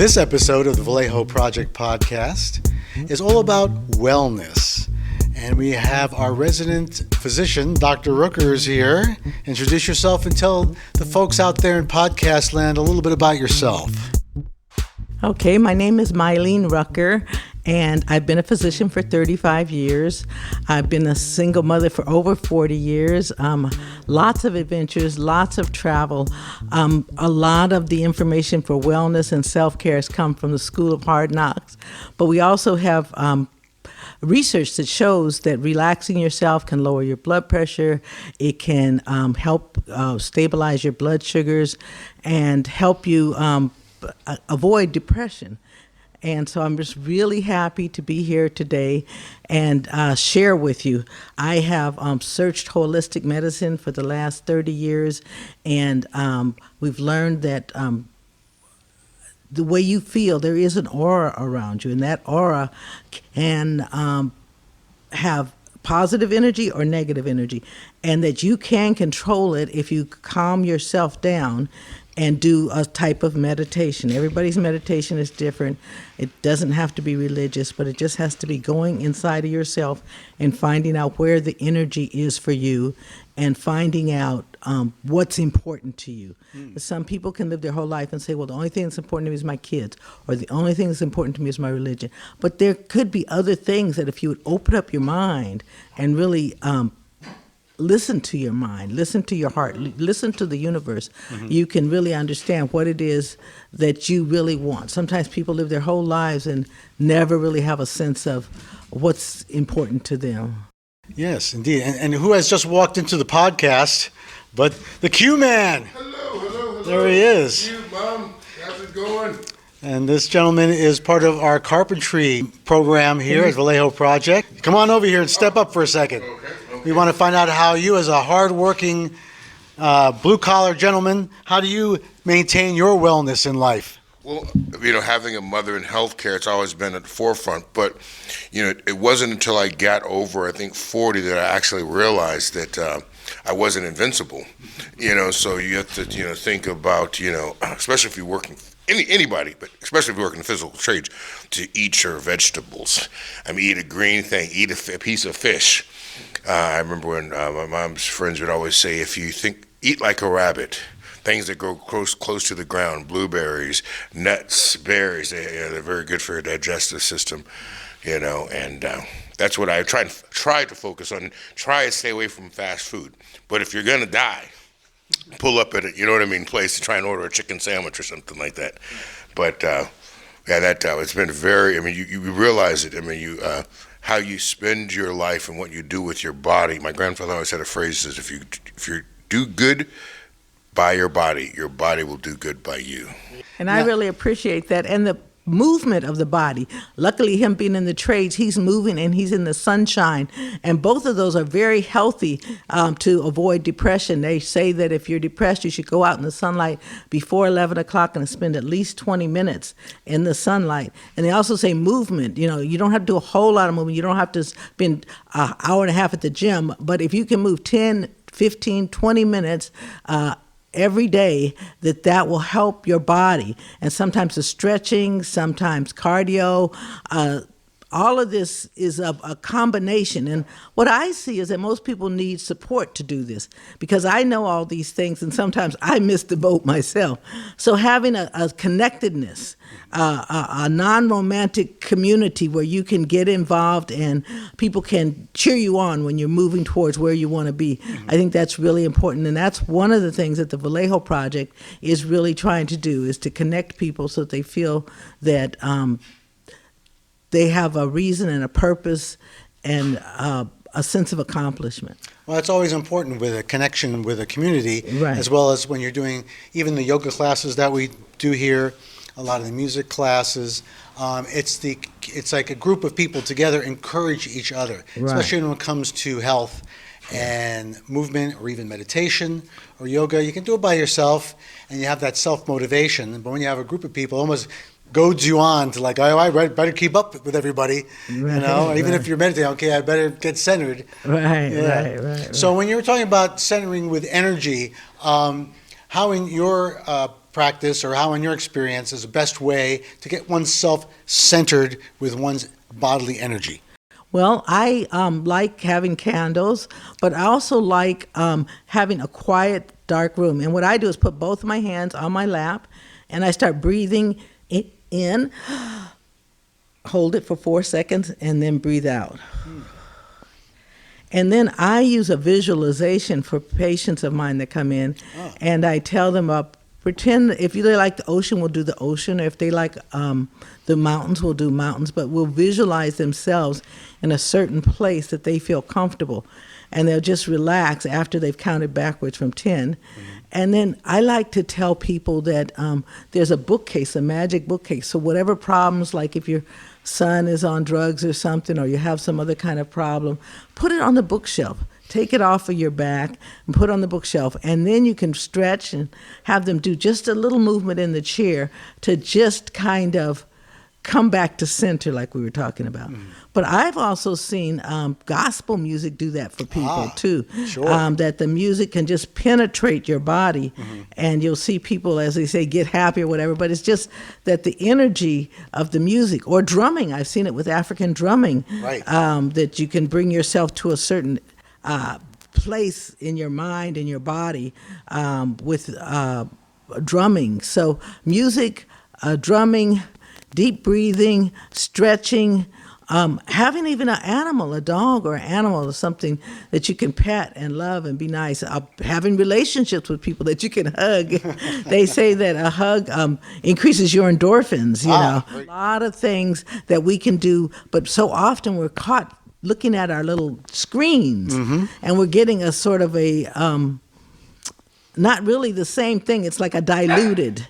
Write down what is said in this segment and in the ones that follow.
This episode of the Vallejo Project podcast is all about wellness. And we have our resident physician, Dr. Rucker, is here. Introduce yourself and tell the folks out there in podcast land a little bit about yourself. Okay, my name is Mylene Rucker, and I've been a physician for 35 years. I've been a single mother for over 40 years. Lots of adventures, lots of travel. A lot of the information for wellness and self-care has come from the School of Hard Knocks. But we also have research that shows that relaxing yourself can lower your blood pressure. It can help stabilize your blood sugars and help you avoid depression. And so I'm just really happy to be here today and share with you. I have searched holistic medicine for the last 30 years, and we've learned that the way you feel, there is an aura around you, and that aura can have positive energy or negative energy, and that you can control it if you calm yourself down and do a type of meditation. Everybody's meditation is different. It doesn't have to be religious, but it just has to be going inside of yourself and finding out where the energy is for you and finding out what's important to you. Some people can live their whole life and say, well, the only thing that's important to me is my kids, or the only thing that's important to me is my religion. But there could be other things that if you would open up your mind and really listen to your mind, listen to your heart, listen to the universe, you can really understand what it is that you really want. Sometimes people live their whole lives and never really have a sense of what's important to them. Yes, indeed. And who has just walked into the podcast but the Q-Man? Hello. There he is. Q, Mom. How's it going? And this gentleman is part of our carpentry program here at Vallejo Project. Come on over here and step up for a second. Okay. We want to find out how you, as a hard-working, blue-collar gentleman, how do you maintain your wellness in life? Well, having a mother in healthcare, it's always been at the forefront. But, it wasn't until I got over, I think, 40 that I actually realized that I wasn't invincible. So you have to, think about, especially if you're working, anybody, but especially if you work in the physical trades, to eat your vegetables. eat a green thing, eat a piece of fish. I remember when my mom's friends would always say, if you eat like a rabbit, things that grow close to the ground, blueberries, nuts, berries, they're very good for your digestive system, and that's what I try to focus on. Try to stay away from fast food. But if you're going to die, pull up at a, place to try and order a chicken sandwich or something like that. But, it's been very, you realize it. How you spend your life and what you do with your body. My grandfather always had a phrase that says, if you do good by your body will do good by you. And I really appreciate that. And the movement of the body. Luckily, him being in the trades, he's moving and he's in the sunshine. And both of those are very healthy to avoid depression. They say that if you're depressed, you should go out in the sunlight before 11 o'clock and spend at least 20 minutes in the sunlight. And they also say movement. You don't have to do a whole lot of movement. You don't have to spend an hour and a half at the gym. But if you can move 10, 15, 20 minutes every day, that will help your body. And sometimes the stretching, sometimes cardio, all of this is a combination. And what I see is that most people need support to do this, because I know all these things and sometimes I miss the boat myself. So having a connectedness, a non-romantic community where you can get involved and people can cheer you on when you're moving towards where you want to be, I think that's really important. And that's one of the things that the Vallejo Project is really trying to do, is to connect people so that they feel that they have a reason and a purpose and a sense of accomplishment. Well, it's always important with a connection with a community, right, as well as when you're doing even the yoga classes that we do here, a lot of the music classes. It's like a group of people together encourage each other, right, especially when it comes to health and movement, or even meditation or yoga. You can do it by yourself and you have that self-motivation, but when you have a group of people, almost goads you on to I better keep up with everybody, right, even right, if you're meditating, okay, I better get centered. Right. So when you were talking about centering with energy, how in your practice, or how in your experience is the best way to get oneself centered with one's bodily energy? Well, I like having candles, but I also like having a quiet, dark room. And what I do is put both of my hands on my lap, and I start breathing in, hold it for 4 seconds, and then breathe out. And then I use a visualization for patients of mine that come in, and I tell them pretend if they like the ocean, we'll do the ocean. Or if they like the mountains, we'll do mountains. But we'll visualize themselves in a certain place that they feel comfortable. And they'll just relax after they've counted backwards from 10. And then I like to tell people that there's a bookcase, a magic bookcase. So whatever problems, like if your son is on drugs or something, or you have some other kind of problem, put it on the bookshelf. Take it off of your back and put it on the bookshelf. And then you can stretch and have them do just a little movement in the chair to just kind of come back to center like we were talking about. But I've also seen gospel music do that for people too. Sure. That the music can just penetrate your body, and you'll see people, as they say, get happy or whatever. But it's just that the energy of the music, or drumming, I've seen it with African drumming, Right. That you can bring yourself to a certain place in your mind and your body with drumming. So music, drumming, deep breathing, stretching, having even an animal, a dog or an animal or something that you can pet and love and be nice, having relationships with people that you can hug. They say that a hug increases your endorphins, you know. Right. A lot of things that we can do, but so often we're caught looking at our little screens, and we're getting a sort of a, not really the same thing. It's like a diluted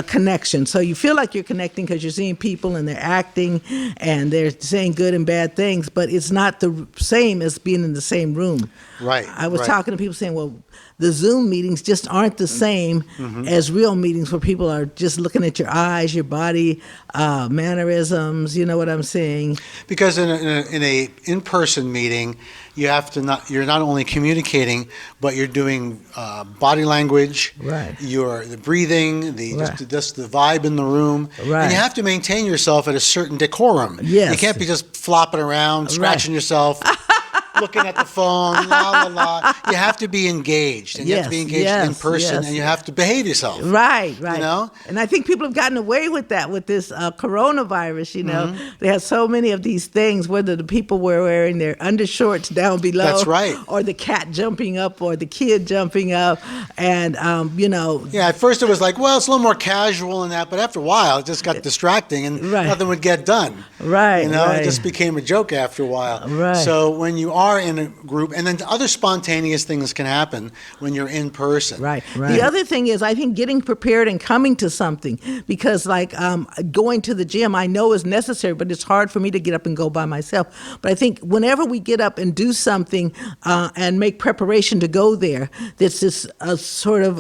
connection. So you feel like you're connecting because you're seeing people and they're acting and they're saying good and bad things, but it's not the same as being in the same room. Right. I was talking to people saying, well, the Zoom meetings just aren't the same as real meetings where people are just looking at your eyes, your body, mannerisms, you know what I'm saying? Because in a in-person meeting, you're not only communicating, but you're doing body language. Right. You're the breathing, just the vibe in the room. Right. And you have to maintain yourself at a certain decorum. Yes. You can't be just flopping around, scratching yourself, looking at the phone, la la la. You have to be engaged, and you have to be engaged in person, and you have to behave yourself. Right. You know? And I think people have gotten away with that with this coronavirus, you know. They have so many of these things, whether the people were wearing their undershorts down below. That's right. Or the cat jumping up or the kid jumping up. And, you know. Yeah, at first it was like, well, it's a little more casual and that, but after a while it just got distracting and nothing would get done. Right. You know, it just became a joke after a while. Right. So when you are in a group, and then other spontaneous things can happen when you're in person. Right. The other thing is, I think getting prepared and coming to something, because like going to the gym, I know is necessary, but it's hard for me to get up and go by myself. But I think whenever we get up and do something and make preparation to go there, there's this sort of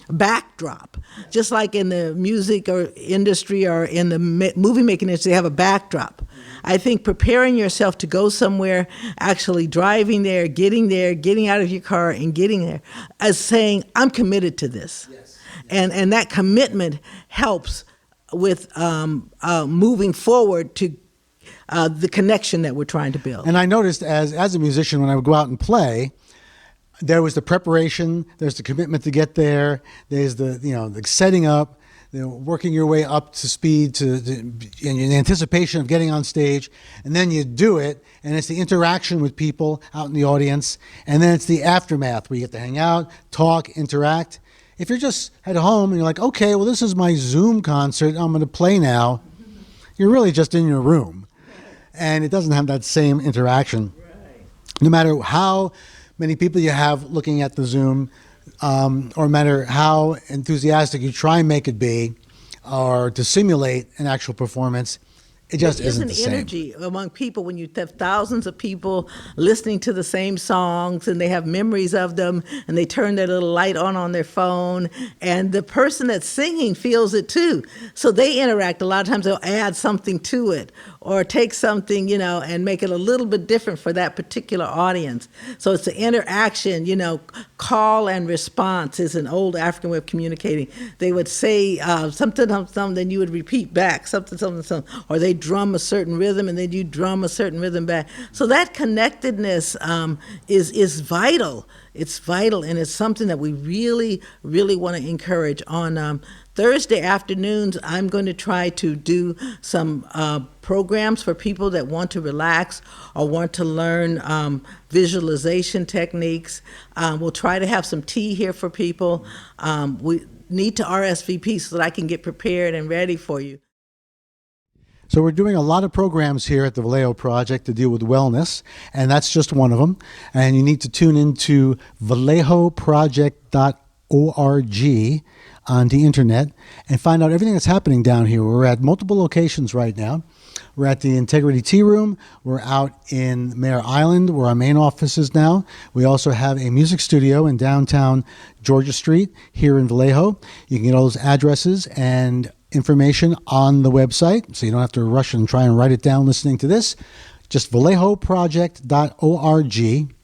backdrop. Just like in the music or industry or in the movie making industry, they have a backdrop. I think preparing yourself to go somewhere, actually driving there, getting out of your car and getting there, as saying, I'm committed to this. Yes. And that commitment helps with moving forward to the connection that we're trying to build. And I noticed as a musician, when I would go out and play, there was the preparation, there's the commitment to get there, there's the setting up, working your way up to speed in anticipation of getting on stage, and then you do it, and it's the interaction with people out in the audience, and then it's the aftermath where you get to hang out, talk, interact. If you're just at home and you're like, okay, well, this is my Zoom concert, I'm going to play now, you're really just in your room, and it doesn't have that same interaction. No matter how many people you have looking at the Zoom, or no matter how enthusiastic you try and make it be, or to simulate an actual performance, It just There isn't the is an same. energy among people when you have thousands of people listening to the same songs and they have memories of them and they turn their little light on their phone and the person that's singing feels it too. So they interact. A lot of times they'll add something to it or take something, and make it a little bit different for that particular audience. So it's the interaction, call and response is an old African way of communicating. They would say something, then you would repeat back, something, or they drum a certain rhythm and then you drum a certain rhythm back. So that connectedness is vital. It's vital, and it's something that we really, really want to encourage. On Thursday afternoons, I'm going to try to do some programs for people that want to relax or want to learn visualization techniques. We'll try to have some tea here for people. We need to RSVP so that I can get prepared and ready for you. So we're doing a lot of programs here at the Vallejo Project to deal with wellness, and that's just one of them. And you need to tune into vallejoproject.org on the internet and find out everything that's happening down here. We're at multiple locations right now. We're at the Integrity Tea Room. We're out in Mare Island, where our main office is now. We also have a music studio in downtown Georgia Street here in Vallejo. You can get all those addresses and information on the website, so you don't have to rush and try and write it down listening to this. Just vallejoproject.org.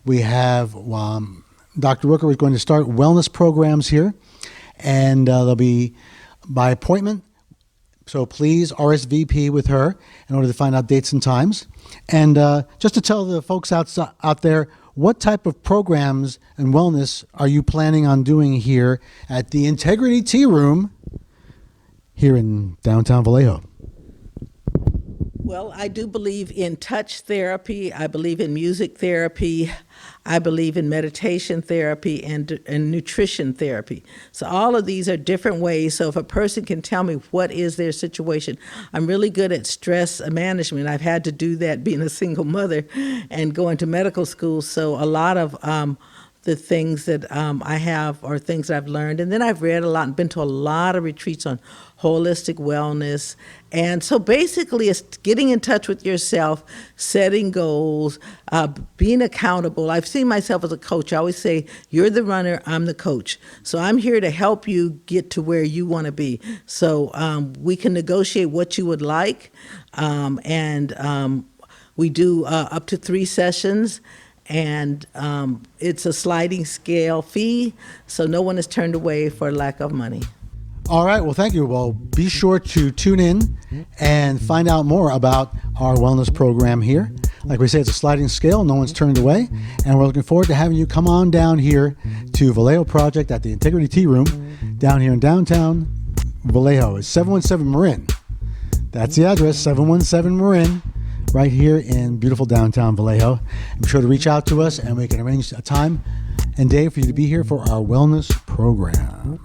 We have Dr. Rucker is going to start wellness programs here, and they'll be by appointment. So please RSVP with her in order to find out dates and times. And just to tell the folks out there, what type of programs and wellness are you planning on doing here at the Integrity Tea Room here in downtown Vallejo? Well, I do believe in touch therapy. I believe in music therapy. I believe in meditation therapy and nutrition therapy. So all of these are different ways. So if a person can tell me what is their situation, I'm really good at stress management. I've had to do that being a single mother and going to medical school. So a lot of the things that I have are things that I've learned. And then I've read a lot and been to a lot of retreats on holistic wellness. And so basically it's getting in touch with yourself, setting goals, being accountable. I've seen myself as a coach. I always say, you're the runner, I'm the coach. So I'm here to help you get to where you want to be. So we can negotiate what you would like. And we do up to 3 sessions. And it's a sliding scale fee, so no one is turned away for lack of money. All right. Well, thank you. Well, be sure to tune in and find out more about our wellness program here. Like we say, it's a sliding scale. No one's turned away. And we're looking forward to having you come on down here to Vallejo Project at the Integrity Tea Room down here in downtown Vallejo. It's 717 Marin. That's the address, 717 Marin. Right here in beautiful downtown Vallejo. Be sure to reach out to us and we can arrange a time and day for you to be here for our wellness program.